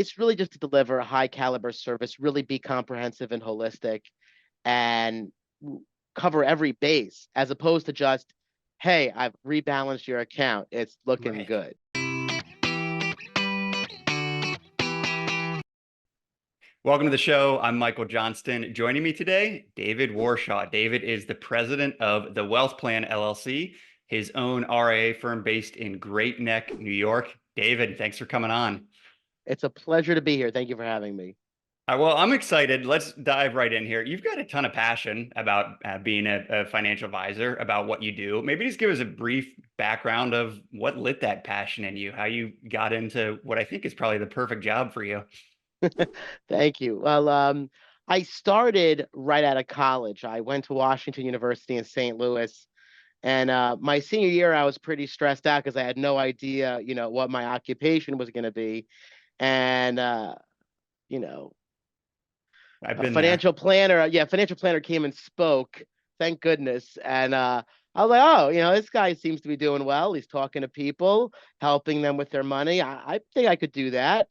it's really just to deliver a high caliber service, really be comprehensive and holistic, and cover every base, as opposed to just, hey, I've rebalanced your account, it's looking Right. good. Welcome to the show. I'm Michael Johnston. Joining me today, David Warshaw. David is the president of the Wealth Plan LLC, his own RIA firm based in Great Neck, New York. David, thanks for coming on. It's a pleasure to be here. Thank you for having me. Well, I'm excited. Let's dive right in here. You've got a ton of passion about being a financial advisor, about what you do. Maybe just give us a brief background of what lit that passion in you, how you got into what I think is probably the perfect job for you. Thank you. Well, I started right out of college. I went to Washington University in St. Louis, and my senior year, I was pretty stressed out because I had no idea, what my occupation was going to be. And you know, I've a been there. financial planner came and spoke. Thank goodness. And I was like, oh, this guy seems to be doing well. He's talking to people, helping them with their money. I think I could do that.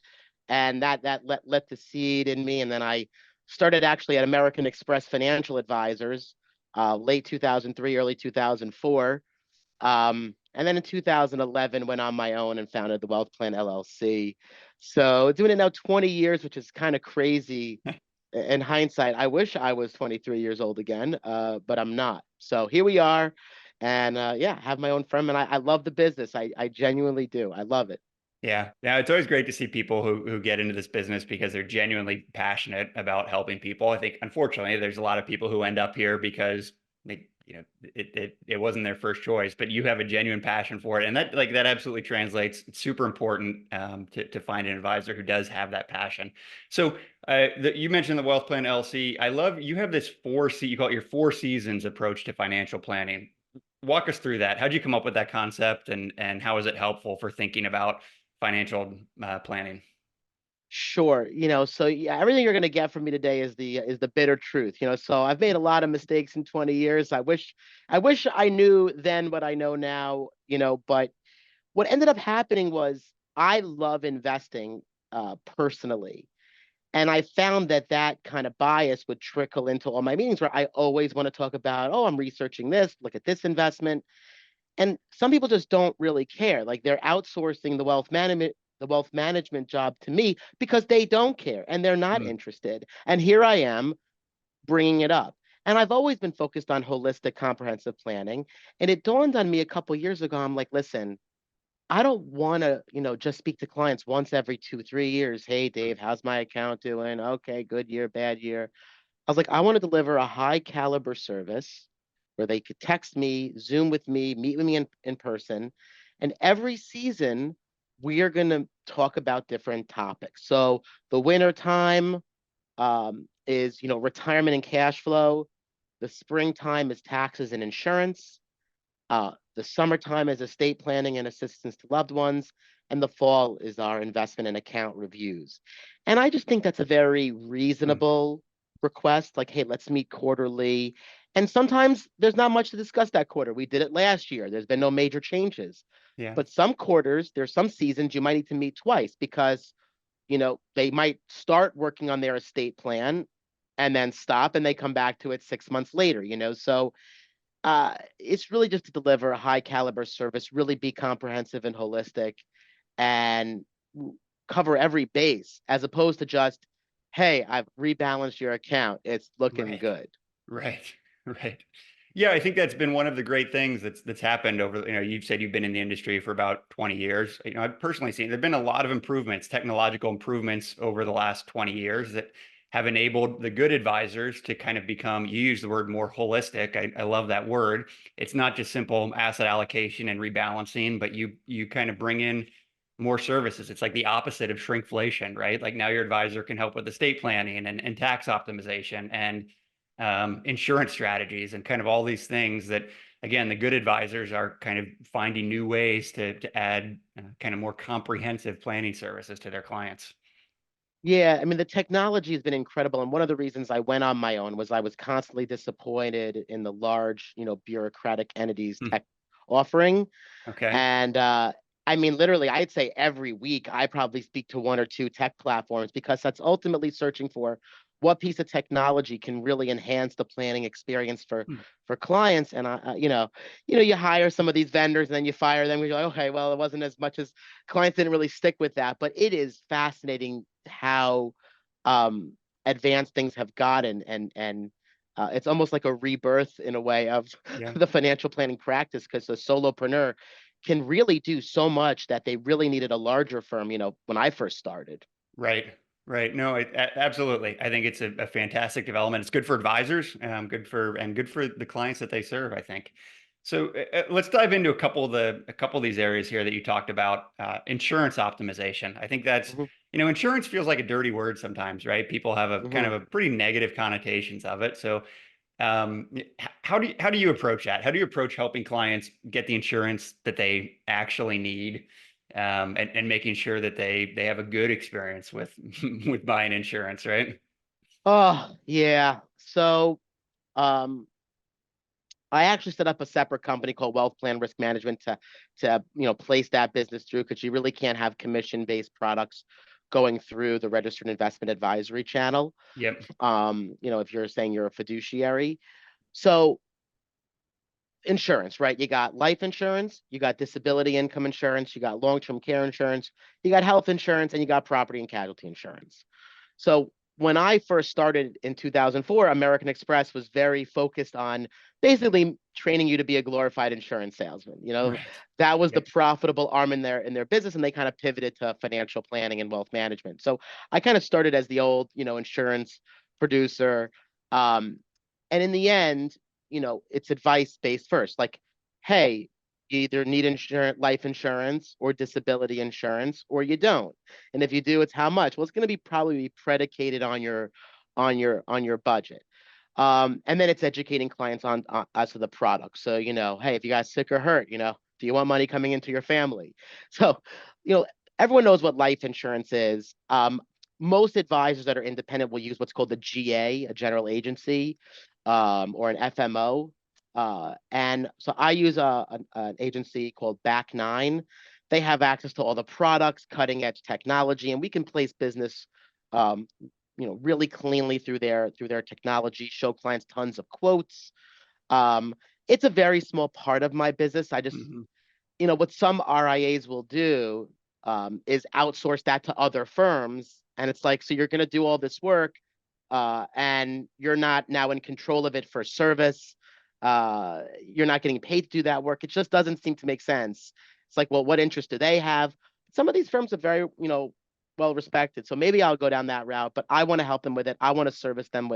And that let the seed in me. And then I started actually at American Express Financial Advisors, late 2003, early 2004. And then in 2011, went on my own and founded the Wealth Plan LLC. So doing it now 20 years, which is kind of crazy in hindsight. I wish I was 23 years old again, but I'm not. So here we are. And yeah, have my own firm. And I love the business. I genuinely do. I love it. Yeah. Yeah. It's always great to see people who get into this business because they're genuinely passionate about helping people. I think, unfortunately, there's a lot of people who end up here because it wasn't their first choice, but you have a genuine passion for it. And that absolutely translates. It's super important to find an advisor who does have that passion. So you mentioned the Wealth Plan LLC. I love, you have this you call it your 4 seasons approach to financial planning. Walk us through that. How'd you come up with that concept, and how is it helpful for thinking about financial planning? Sure. So yeah, everything you're going to get from me today is the bitter truth. So I've made a lot of mistakes in 20 years. I wish I knew then what I know now, but what ended up happening was I love investing personally. And I found that kind of bias would trickle into all my meetings where I always want to talk about, oh, I'm researching this, look at this investment. And some people just don't really care. Like they're outsourcing the wealth management job to me because they don't care and they're not Hmm. interested. And here I am bringing it up. And I've always been focused on holistic comprehensive planning. And it dawned on me a couple of years ago. I'm like, listen, I don't want to, just speak to clients once every 2, 3 years. Hey, Dave, how's my account doing? Okay, good year, bad year. I was like, I want to deliver a high caliber service where they could text me, Zoom with me, meet with me in person. And every season, we are going to talk about different topics. So the winter time is, retirement and cash flow. The springtime is taxes and insurance. The summertime is estate planning and assistance to loved ones, and the fall is our investment and account reviews. And I just think that's a very Hmm. reasonable request. Like, hey, let's meet quarterly. And sometimes there's not much to discuss that quarter. We did it last year. There's been no major changes. Yeah. But some quarters, there's some seasons you might need to meet twice because, they might start working on their estate plan and then stop and they come back to it 6 months later. So it's really just to deliver a high caliber service, really be comprehensive and holistic, and cover every base, as opposed to just, hey, I've rebalanced your account, it's looking Right. good. Right. Right. Yeah, I think that's been one of the great things that's happened over, you've said you've been in the industry for about 20 years. I've personally seen there've been a lot of improvements, technological improvements over the last 20 years that have enabled the good advisors to kind of become, you use the word more holistic. I love that word. It's not just simple asset allocation and rebalancing, but you kind of bring in more services. It's like the opposite of shrinkflation, right? Like now your advisor can help with estate planning and tax optimization and insurance strategies and kind of all these things that, again, the good advisors are kind of finding new ways to add kind of more comprehensive planning services to their clients. Yeah, I mean, the technology has been incredible. And one of the reasons I went on my own was I was constantly disappointed in the large, bureaucratic entities Hmm. tech offering. Okay. And I mean, literally, I'd say every week I probably speak to one or two tech platforms because that's ultimately searching for what piece of technology can really enhance the planning experience Hmm. for clients. And you hire some of these vendors and then you fire them. We go, okay, well, it wasn't as much as clients didn't really stick with that, but it is fascinating how um, advanced things have gotten, and it's almost like a rebirth in a way of Yeah. the financial planning practice because the solopreneur can really do so much that they really needed a larger firm, when I first started. Right. Right. No, absolutely. I think it's a fantastic development. It's good for advisors, good for the clients that they serve, I think. So let's dive into a couple of these areas here that you talked about. Insurance optimization. I think that's, Hmm. insurance feels like a dirty word sometimes, right? People have a kind Hmm. of a pretty negative connotations of it. So how do you approach that? How do you approach helping clients get the insurance that they actually need, and making sure that they have a good experience with with buying insurance, right? Oh, yeah. So, um, I actually set up a separate company called Wealth Plan Risk Management to place that business through because you really can't have commission-based products going through the registered investment advisory channel. Yep. If you're saying you're a fiduciary. So insurance, right? You got life insurance, you got disability income insurance, you got long-term care insurance, you got health insurance, and you got property and casualty insurance. So when I first started in 2004, American Express was very focused on basically training you to be a glorified insurance salesman. Right. That was the Yep. profitable arm in their business, and they kind of pivoted to financial planning and wealth management. So I kind of started as the old, insurance producer. Um, and in the end, it's advice based first. Like, hey, you either need life insurance or disability insurance, or you don't. And if you do, it's how much. Well, it's going to be probably predicated on your budget. And then it's educating clients on as to the product. So, hey, if you got sick or hurt, do you want money coming into your family? So, you know, everyone knows what life insurance is. Most advisors that are independent will use what's called the GA, a general agency, or an FMO. And so I use an agency called Back Nine. They have access to all the products, cutting edge technology, and we can place business um, really cleanly through their technology, show clients tons of quotes. Um, it's a very small part of my business. I just Hmm. what some RIAs will do is outsource that to other firms. And it's like, so you're going to do all this work and you're not now in control of it for service. You're not getting paid to do that work. It just doesn't seem to make sense. It's like, well, what interest do they have? Some of these firms are very, well respected. So maybe I'll go down that route, but I want to help them with it. I want to service them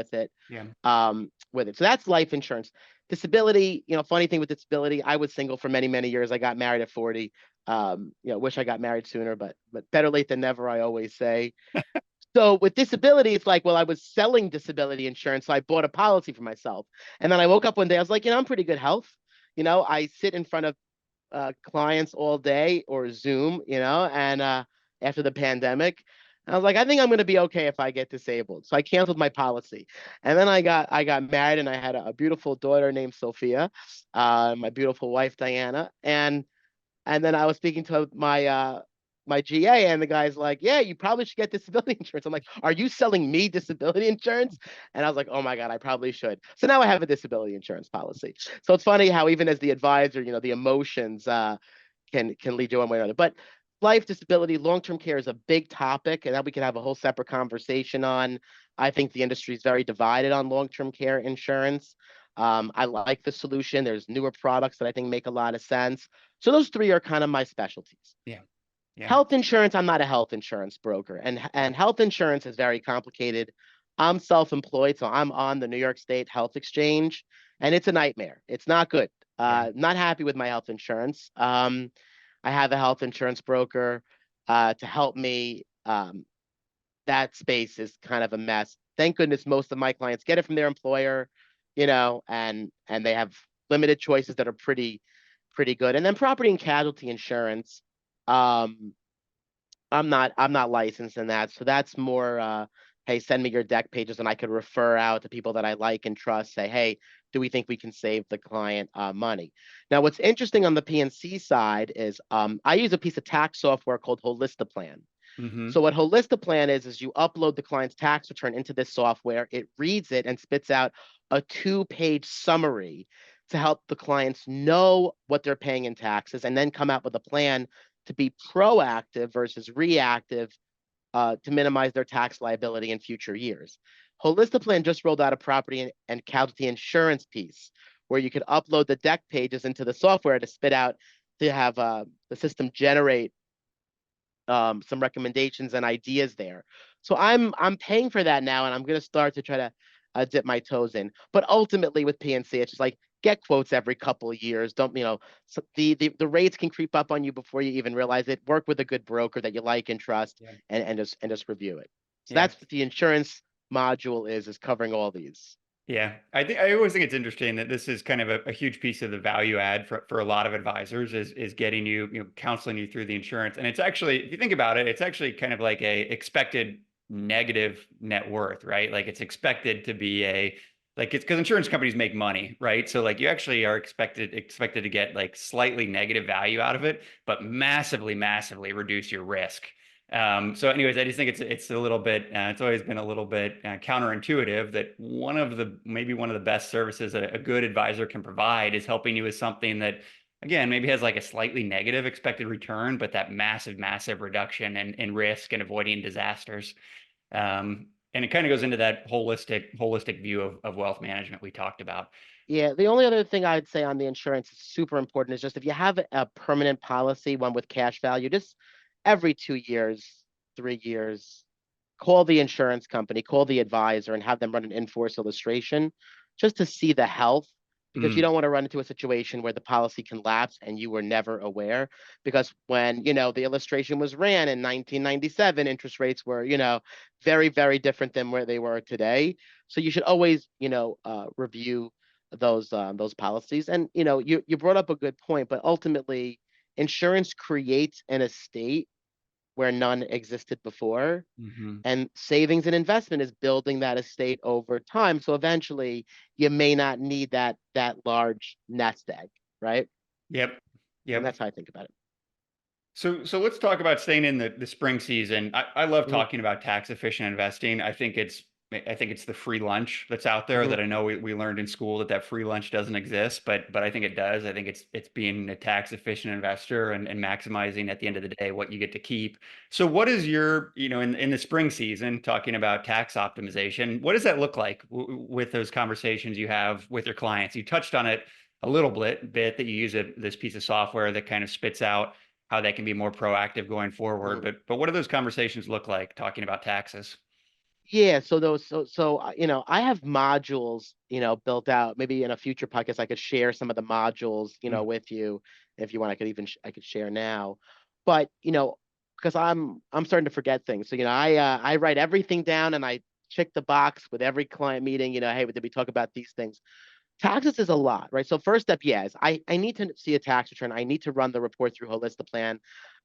Yeah. with it. So that's life insurance. Disability, funny thing with disability, I was single for many, many years. I got married at 40. Wish I got married sooner, but better late than never, I always say. So with disability, it's like, well, I was selling disability insurance, so I bought a policy for myself. And then I woke up one day, I was like, I'm pretty good health. I sit in front of clients all day or Zoom, and after the pandemic. I was like, I think I'm going to be okay if I get disabled. So I canceled my policy. And then I got married and I had a beautiful daughter named Sophia, my beautiful wife Diana. And then I was speaking to my GA, and the guy's like, "Yeah, you probably should get disability insurance." I'm like, "Are you selling me disability insurance?" And I was like, "Oh my god, I probably should." So now I have a disability insurance policy. So it's funny how even as the advisor, the emotions can lead you one way or another. But life, disability, long-term care is a big topic, and that we can have a whole separate conversation on. I think the industry is very divided on long-term care insurance. I like the solution. There's newer products that I think make a lot of sense. So those three are kind of my specialties. Yeah. Yeah. Health insurance, I'm not a health insurance broker, and health insurance is very complicated. I'm self-employed, so I'm on the New York State Health Exchange, and it's a nightmare. It's not good. Yeah. Not happy with my health insurance. I have a health insurance broker to help me. That space is kind of a mess. Thank goodness most of my clients get it from their employer, and they have limited choices that are pretty good. And then property and casualty insurance. Um, I'm not licensed in that, so that's more hey, send me your deck pages, and I could refer out to people that I like and trust, say, hey, do we think we can save the client money? Now, what's interesting on the PNC side is I use a piece of tax software called Holistiplan. Mm-hmm. So what Holistiplan is you upload the client's tax return into this software, it reads it and spits out a 2-page summary to help the clients know what they're paying in taxes and then come out with a plan to be proactive versus reactive to minimize their tax liability in future years. Holistiplan just rolled out a property and casualty insurance piece where you could upload the deck pages into the software to spit out to have the system generate some recommendations and ideas there. So I'm paying for that now, and I'm going to start to try to dip my toes in. But ultimately, with PNC, it's just like get quotes every couple of years. Don't so the rates can creep up on you before you even realize it. Work with a good broker that you like and trust, Yeah. and just review it. So Yeah. that's what the insurance module is covering all these. Yeah, I always think it's interesting that this is kind of a huge piece of the value add for a lot of advisors is getting counseling you through the insurance. And it's actually, if you think about it, it's actually kind of like a expected negative net worth, right? Like it's expected to be like it's because insurance companies make money, right? So like you actually are expected to get like slightly negative value out of it, but massively reduce your risk. So anyways, I just think it's a little bit it's always been a little bit counterintuitive that maybe one of the best services that a good advisor can provide is helping you with something that again maybe has like a slightly negative expected return, but that massive reduction in risk and avoiding disasters. And it kind of goes into that holistic view of wealth management we talked about. Yeah, the only other thing I'd say on the insurance is super important is just if you have a permanent policy, one with cash value, just every 2 years, 3 years, call the insurance company, call the advisor, and have them run an in-force illustration just to see the health, because you Mm, don't want to run into a situation where the policy can lapse and you were never aware. Because when, the illustration was ran in 1997, interest rates were, very different than where they were today. So you should always, review those policies. And you brought up a good point, but ultimately, insurance creates an estate where none existed before, hmm. and savings and investment is building that estate over time. So eventually you may not need that large nest egg, right? Yep. And Yep. that's how I think about it. So let's talk about staying in the spring season. I love Mhm, talking about tax efficient investing. I think it's the free lunch that's out there mhm. that I know we learned in school that free lunch doesn't exist, but I think it does. I think it's being a tax efficient investor and maximizing at the end of the day what you get to keep. So what is your, in the spring season, talking about tax optimization, what does that look like with those conversations you have with your clients? You touched on it a little bit that you use this piece of software that kind of spits out how they can be more proactive going forward. Mhm. But what do those conversations look like talking about taxes? Yeah, so I have modules, built out. Maybe in a future podcast, I could share some of the modules, Mm, with you. If you want, I could share now. But because I'm starting to forget things, so I write everything down and I check the box with every client meeting. Hey, did we talk about these things? Taxes is a lot, right? So first step, yes, I need to see a tax return. I need to run the report through Holistiplan,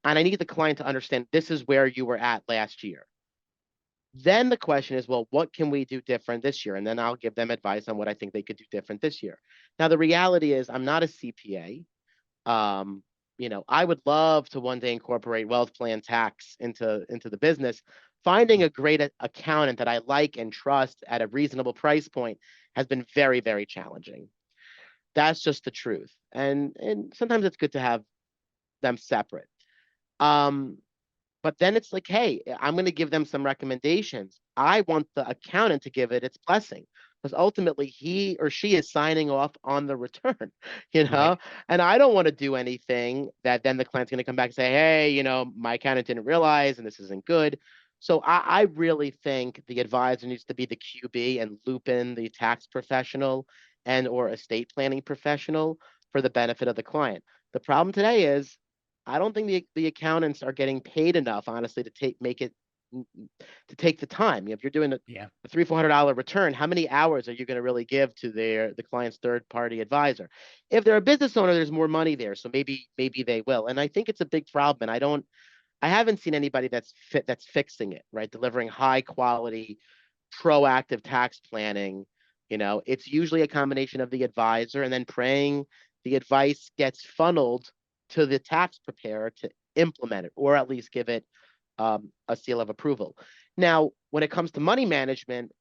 and I need the client to understand this is where you were at last year. Then the question is, well, what can we do different this year? And then I'll give them advice on what I think they could do different this year. Now, the reality is, I'm not a CPA. I would love to one day incorporate wealth plan tax into the business. Finding a great accountant that I like and trust at a reasonable price point has been very challenging. That's just the truth. And sometimes it's good to have them separate. Um, but then it's like, hey, I'm going to give them some recommendations. I want the accountant to give it its blessing because ultimately he or she is signing off on the return, you right. know? And I don't want to do anything that then the client's going to come back and say, hey, my accountant didn't realize and this isn't good. So I really think the advisor needs to be the QB and loop in the tax professional and or estate planning professional for the benefit of the client. The problem today is I don't think the accountants are getting paid enough, honestly, to take the time. If you're doing Yeah. a $300-400 return, how many hours are you going to really give to the client's third party advisor? If they're a business owner, there's more money there, so maybe they will. And I think it's a big problem. And I haven't seen anybody that's fixing it, right? Delivering high quality, proactive tax planning. It's usually a combination of the advisor and then praying the advice gets funneled to the tax preparer to implement it or at least give it a seal of approval. Now, when it comes to money management,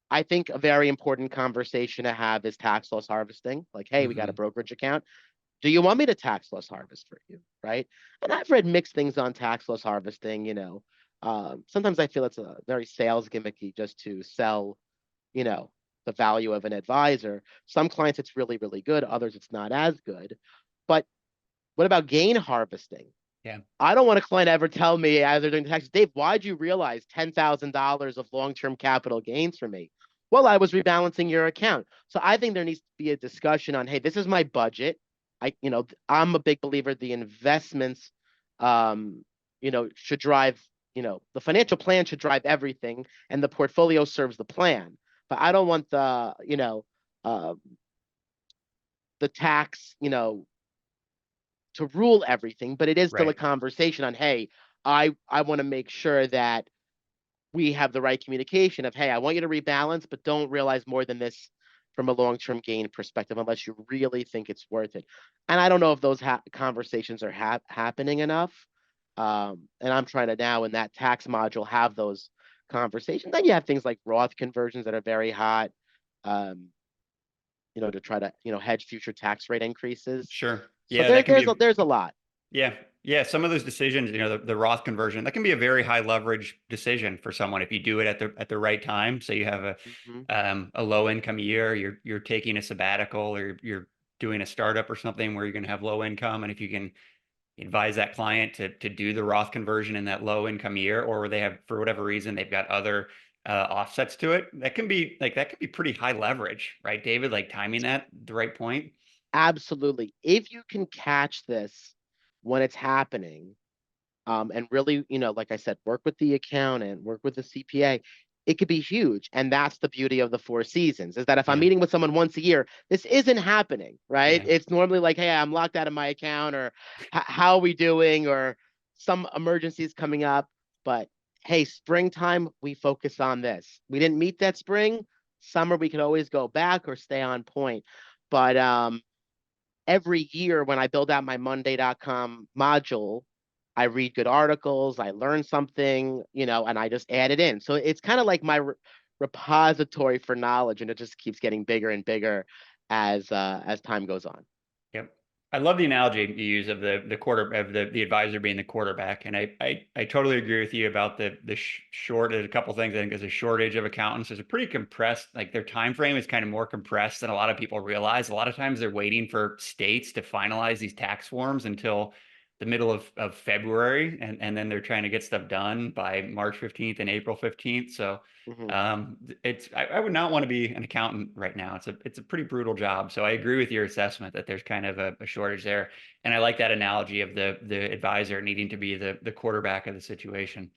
I think a very important conversation to have is tax loss harvesting. Like, hey, we got a Hmm. brokerage account. Do you want me to tax loss harvest for you? Right. And I've read mixed things on tax loss harvesting. Sometimes I feel it's a very sales gimmicky just to sell, you know, the value of an advisor. Some clients it's really, really good. Others it's not as good. But what about gain harvesting? Yeah. I don't want a client ever tell me as they're doing the taxes, Dave, why'd you realize $10,000 of long-term capital gains for me? Well, I was rebalancing your account. So I think there needs to be a discussion on, hey, this is my budget. I'm a big believer the investments, should drive, the financial plan should drive everything and the portfolio serves the plan. But I don't want uh, the tax, to rule everything, but it is still a Right. conversation on, hey, I want to make sure that we have the right communication of, hey, I want you to rebalance, but don't realize more than this from a long-term gain perspective unless you really think it's worth it. And I don't know if those conversations are happening enough. And I'm trying to now in that tax module have those conversations. Then you have things like Roth conversions that are very hot, um, to try to hedge future tax rate increases. Sure. So Yeah, that can be there's a lot. yeah. Yeah, some of those decisions, the Roth conversion, that can be a very high leverage decision for someone if you do it at the right time. So you have Mm-hmm. a low income year, you're taking a sabbatical or you're doing a startup or something where you're going to have low income, and if you can advise that client to do the Roth conversion in that low income year, or they have for whatever reason they've got other offsets to it, that could be pretty high leverage, right, David? Like timing that at the right point. Absolutely. If you can catch this when it's happening, and really, like I said, work with the accountant, work with the CPA, it could be huge. And that's the beauty of the Four Seasons is that if I'm Yeah. meeting with someone once a year, this isn't happening, right? Yeah. It's normally like, hey, I'm locked out of my account, or how are we doing, or some emergencies coming up. But hey, springtime, we focus on this. We didn't meet that spring. Summer, we could always go back or stay on point. But every year when I build out my Monday.com module, I read good articles, I learn something, and I just add it in. So it's kind of like my repository for knowledge, and it just keeps getting bigger and bigger as time goes on. Yep. I love the analogy you use of the advisor being the quarterback, and I totally agree with you about the short. There's a couple things I think there's a shortage of accountants. There's a pretty compressed, like their time frame is kind of more compressed than a lot of people realize. A lot of times they're waiting for states to finalize these tax forms until the middle of February, and then they're trying to get stuff done by March 15th and April 15th. So Hmm. I would not want to be an accountant right now. It's a pretty brutal job. So I agree with your assessment that there's kind of a shortage there. And I like that analogy of the advisor needing to be the quarterback of the situation.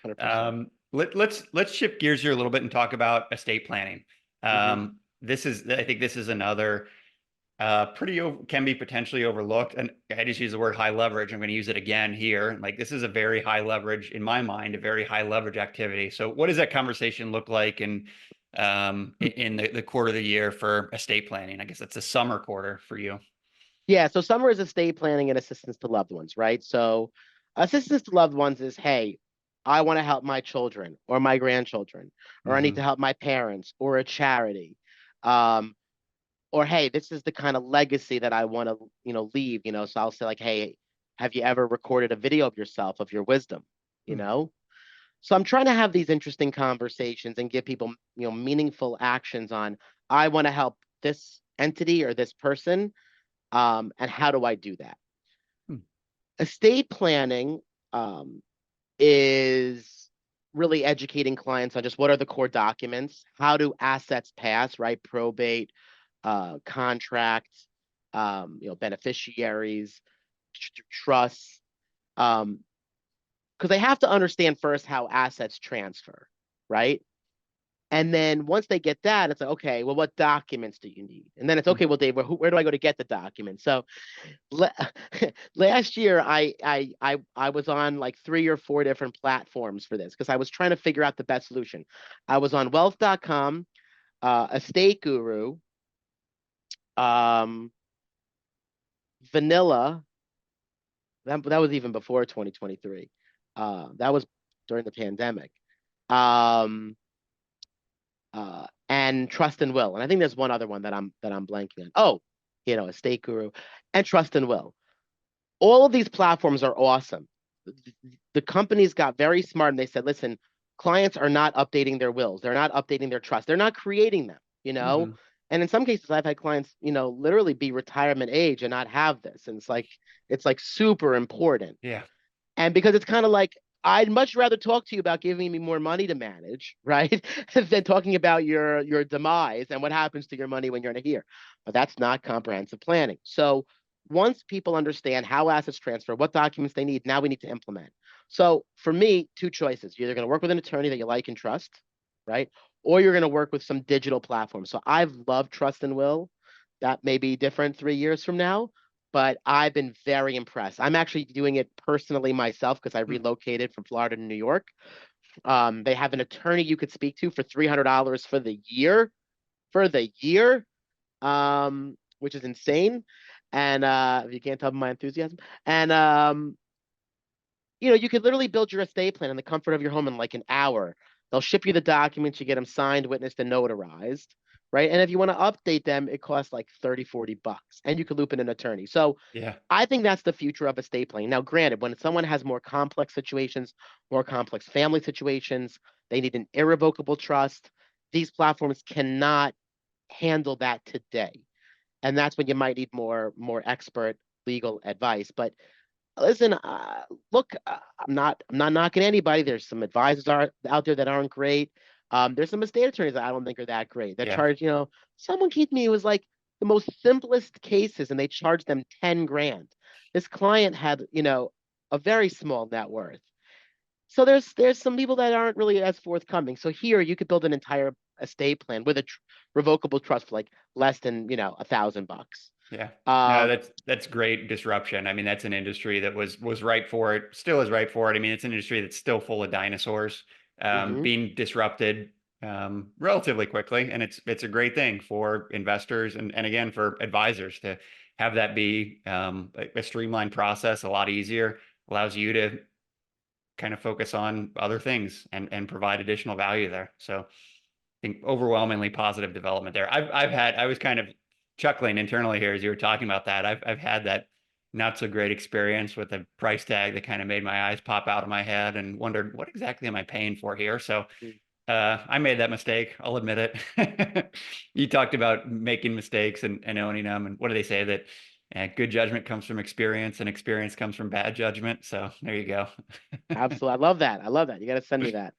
100%. Let's shift gears here a little bit and talk about estate planning. Hmm. I think this is another can be potentially overlooked. And I just use the word high leverage. I'm going to use it again here. Like this is a very high leverage, in my mind, a very high leverage activity. So what does that conversation look like in the quarter of the year for estate planning? I guess that's a summer quarter for you. Yeah, so summer is estate planning and assistance to loved ones, right? So assistance to loved ones is, hey, I want to help my children or my grandchildren, or I need to Hmm. help my parents or a charity. Um, or hey, this is the kind of legacy that I want to, leave, So I'll say like, hey, have you ever recorded a video of yourself of your wisdom, you Hmm. know? So I'm trying to have these interesting conversations and give people, meaningful actions on I want to help this entity or this person, and how do I do that? Hmm. Estate planning um, is really educating clients on just what are the core documents, how do assets pass, right? Probate, contracts, beneficiaries, trusts, because they have to understand first how assets transfer, right? And then once they get that, it's like, okay, well, what documents do you need? And then it's Mm. okay, well, Dave, where do I go to get the documents? So la- last year, I was on like 3 or 4 different platforms for this because I was trying to figure out the best solution. I was on wealth.com, Estate Guru, um, Vanilla. That was even before 2023. That was during the pandemic. Um, and Trust and Will. And I think there's one other one that I'm blanking on. Oh, Estate Guru and Trust and Will. All of these platforms are awesome. The companies got very smart and they said, listen, clients are not updating their wills. They're not updating their trust. They're not creating them. Hmm. And in some cases, I've had clients, literally be retirement age and not have this. And it's like super important. Yeah. And because it's kind of like, I'd much rather talk to you about giving me more money to manage, right? Than talking about your demise and what happens to your money when you're not here. But that's not comprehensive planning. So once people understand how assets transfer, what documents they need, now we need to implement. So for me, two choices. You're either going to work with an attorney that you like and trust, right? Or you're going to work with some digital platform. So I've loved Trust and Will. That may be different 3 years from now, but I've been very impressed. I'm actually doing it personally myself because I Mm. relocated from Florida to New York. They have an attorney you could speak to for $300 for the year, which is insane. And if you can't tell by my enthusiasm, and you could literally build your estate plan in the comfort of your home in like an hour. They'll ship you the documents, you get them signed, witnessed, and notarized, right? And if you want to update them, it costs like 30, $40, and you could loop in an attorney. So Yeah. I think that's the future of estate planning. Now, granted, when someone has more complex situations, more complex family situations, they need an irrevocable trust. These platforms cannot handle that today, and that's when you might need more expert legal advice. But listen, look, I'm not knocking anybody. There's some advisors out there that aren't great. There's some estate attorneys that I don't think are that great. That Yeah. charge, someone came to me, it was like the most simplest cases, and they charged them 10 grand. This client had, a very small net worth. So there's some people that aren't really as forthcoming. So here you could build an entire estate plan with a revocable trust for like less than, $1,000. Yeah. No, Um, that's great disruption. I mean, that's an industry that was right for it, still is right for it. I mean, it's an industry that's still full of dinosaurs, mhm. being disrupted relatively quickly, and it's a great thing for investors and again for advisors to have that be a streamlined process, a lot easier, allows you to kind of focus on other things and provide additional value there. So I think overwhelmingly positive development there. I was kind of chuckling internally here as you were talking about that. I've had that not so great experience with a price tag that kind of made my eyes pop out of my head and wondered what exactly am I paying for here? So I made that mistake. I'll admit it. You talked about making mistakes and owning them. And what do they say that good judgment comes from experience and experience comes from bad judgment? So there you go. Absolutely. I love that. I love that. You got to send me that.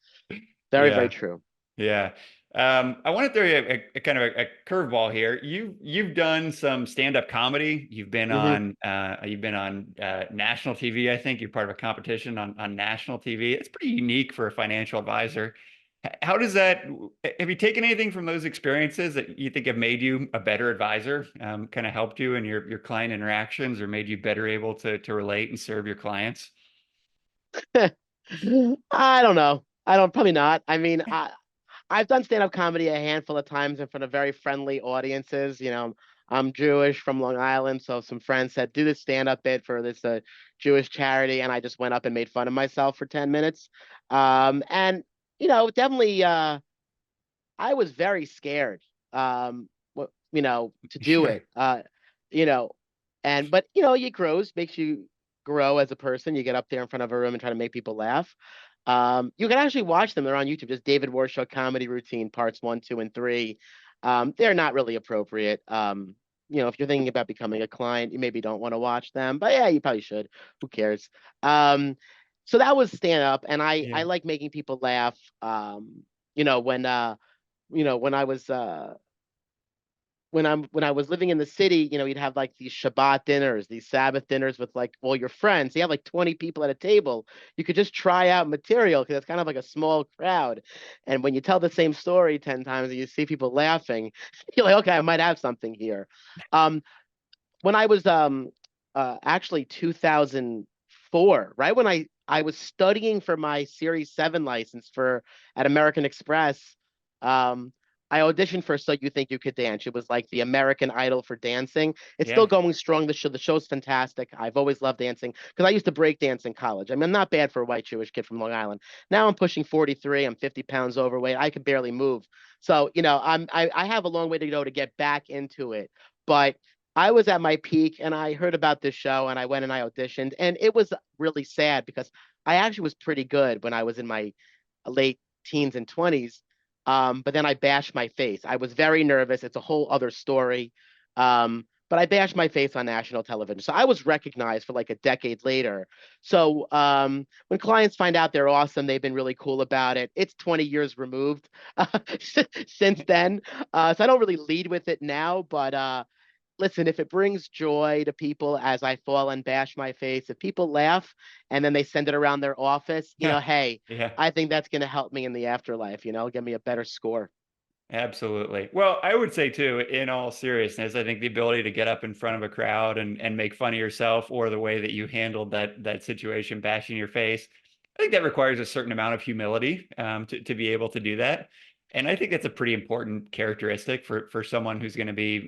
Very, very Yeah. true. Yeah. I want to throw you a kind of a curveball here. You've done some stand-up comedy. Hmm. You've been on national TV. I think you're part of a competition on national TV. It's pretty unique for a financial advisor. How does that, have you taken anything from those experiences that you think have made you a better advisor, kind of helped you in your client interactions or made you better able to relate and serve your clients? I don't know. I don't, probably not. I mean, I've done stand-up comedy a handful of times in front of very friendly audiences. I'm Jewish from Long Island, so some friends said, do this stand-up bit for this Jewish charity, and I just went up and made fun of myself for 10 minutes. And definitely, I was very scared, to do Sure. it. You know, but it grows, makes you grow as a person. You get up there in front of a room and try to make people laugh. You can actually watch them. They're on YouTube. Just David Warshaw comedy routine parts 1, 2, and 3. They're not really appropriate. If you're thinking about becoming a client, you maybe don't want to watch them. But yeah, you probably should. Who cares? Um, so that was stand up, and I Yeah. like making people laugh. You know when when I was when I was living in the city, you'd have like these Shabbat dinners, these Sabbath dinners with like all your friends. You have like 20 people at a table. You could just try out material because it's kind of like a small crowd. And when you tell the same story 10 times and you see people laughing, you're like, okay, I might have something here. Um, when I was actually 2004, right when I was studying for my Series 7 license for at American Express, um I auditioned for So You Think You Could Dance. It was like the American Idol for dancing. It's still Yeah. going strong. The show's fantastic. I've always loved dancing because I used to break dance in college. I mean, I'm not bad for a white Jewish kid from Long Island. Now I'm pushing 43. I'm 50 pounds overweight. I can barely move. So, I have a long way to go to get back into it. But I was at my peak and I heard about this show and I went and I auditioned, and it was really sad because I actually was pretty good when I was in my late teens and 20s. But then I bashed my face. I was very nervous. It's a whole other story. But I bashed my face on national television. So I was recognized for like a decade later. So when clients find out they're awesome, they've been really cool about it. It's 20 years removed since then. So I don't really lead with it now, but listen, if it brings joy to people as I fall and bash my face, if people laugh and then they send it around their office, Yeah. hey, Yeah. I think that's going to help me in the afterlife, give me a better score. Absolutely. Well, I would say too, in all seriousness, I think the ability to get up in front of a crowd and make fun of yourself or the way that you handled that situation, bashing your face, I think that requires a certain amount of humility to be able to do that. And I think that's a pretty important characteristic for someone who's going to be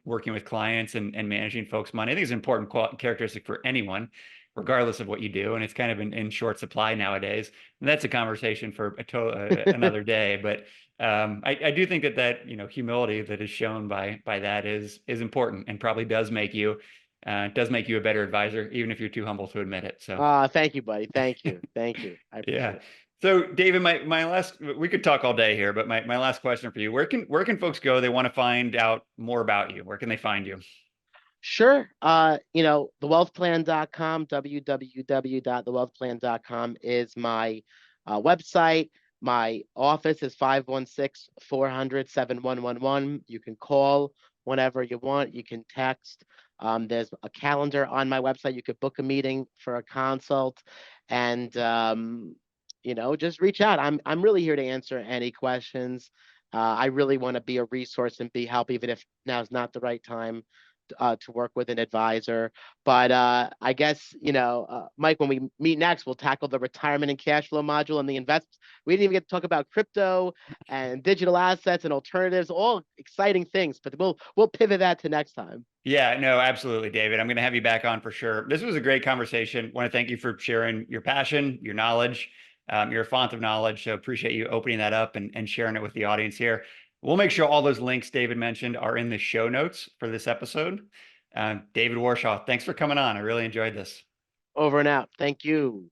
working with clients and managing folks' money. I think it's an important characteristic for anyone, regardless of what you do. And it's kind of in short supply nowadays. And that's a conversation for another day. But I do think that humility that is shown by that is important and probably does make you a better advisor, even if you're too humble to admit it. So Thank you, buddy. Thank you. Thank you. I appreciate yeah. it. So David, my last we could talk all day here, but my last question for you, where can folks go? They want to find out more about you. Where can they find you? Sure. Thewealthplan.com, www.thewealthplan.com is my website. My office is 516-400-7111. You can call whenever you want. You can text. There's a calendar on my website. You could book a meeting for a consult and just reach out. I'm really here to answer any questions. I really want to be a resource and be help, even if now's not the right time to work with an advisor. But I guess, Mike, when we meet next, we'll tackle the retirement and cash flow module and the invest. We didn't even get to talk about crypto and digital assets and alternatives, all exciting things, but we'll pivot that to next time. Yeah, no, absolutely, David. I'm going to have you back on for sure. This was a great conversation. Want to thank you for sharing your passion, your knowledge. You're a font of knowledge, so appreciate you opening that up and sharing it with the audience here. We'll make sure all those links David mentioned are in the show notes for this episode. David Warshaw, thanks for coming on. I really enjoyed this. Over and out. Thank you.